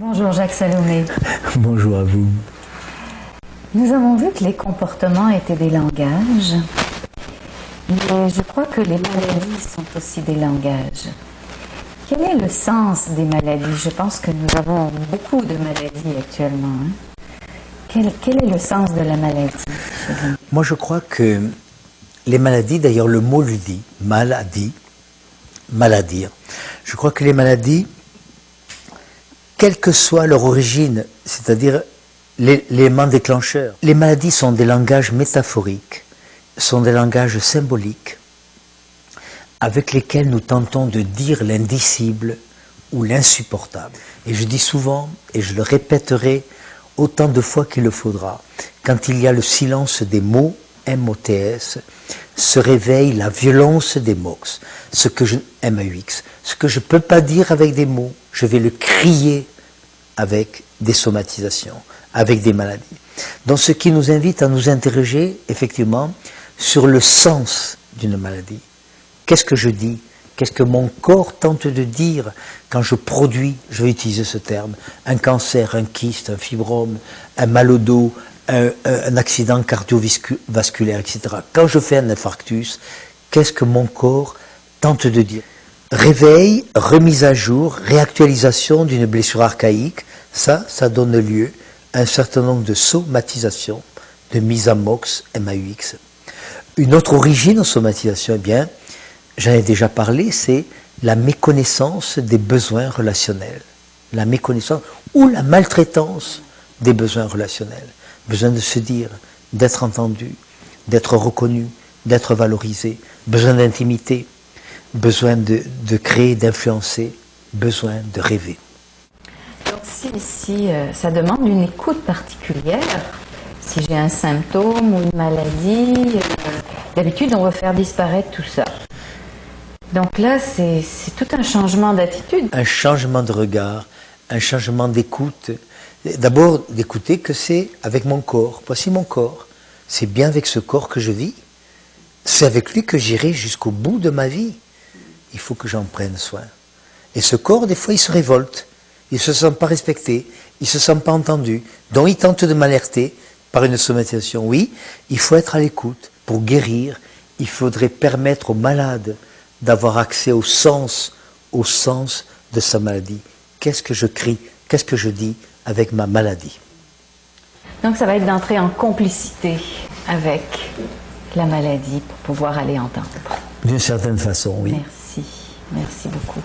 Bonjour Jacques Salomé. Bonjour à vous. Nous avons vu que les comportements étaient des langages, mais je crois que les maladies sont aussi des langages. Quel est le sens des maladies? Je pense que nous avons beaucoup de maladies actuellement. Quel est le sens de la maladie? Moi je crois que les maladies, d'ailleurs le mot le dit, maladie, maladir. Je crois que les maladies, quelle que soit leur origine, c'est-à-dire l'élément déclencheur, les maladies sont des langages métaphoriques, sont des langages symboliques, avec lesquels nous tentons de dire l'indicible ou l'insupportable. Et je dis souvent, et je le répéterai autant de fois qu'il le faudra, quand il y a le silence des mots, M-O-T-S, se réveille la violence des MOX, M-A-U-X. Ce que je ne peux pas dire avec des mots, je vais le crier avec des somatisations, avec des maladies. Donc ce qui nous invite à nous interroger, effectivement, sur le sens d'une maladie. Qu'est-ce que je dis? Qu'est-ce que mon corps tente de dire quand je produis, je vais utiliser ce terme, un cancer, un kyste, un fibrome, un mal au dos, un accident cardiovasculaire, etc. Quand je fais un infarctus, qu'est-ce que mon corps tente de dire? Réveil, remise à jour, réactualisation d'une blessure archaïque, ça donne lieu à un certain nombre de somatisations, de mise à MOX, M-A-U-X. Une autre origine aux somatisations, eh bien, j'en ai déjà parlé, c'est la méconnaissance des besoins relationnels. La méconnaissance ou la maltraitance des besoins relationnels. Besoin de se dire, d'être entendu, d'être reconnu, d'être valorisé, besoin d'intimité, besoin de créer, d'influencer, besoin de rêver. Donc si ça demande une écoute particulière, si j'ai un symptôme ou une maladie, d'habitude on va faire disparaître tout ça. Donc là, c'est tout un changement d'attitude. Un changement de regard, un changement d'écoute. D'abord, d'écouter que c'est avec mon corps. Voici mon corps. C'est bien avec ce corps que je vis. C'est avec lui que j'irai jusqu'au bout de ma vie. Il faut que j'en prenne soin. Et ce corps, des fois, il se révolte. Il ne se sent pas respecté. Il ne se sent pas entendu. Donc, il tente de m'alerter par une somatisation. Oui, il faut être à l'écoute. Pour guérir, il faudrait permettre aux malades d'avoir accès au sens de sa maladie. Qu'est-ce que je crie? Qu'est-ce que je dis avec ma maladie? Donc ça va être d'entrer en complicité avec la maladie pour pouvoir aller entendre. D'une certaine façon, oui. Merci beaucoup.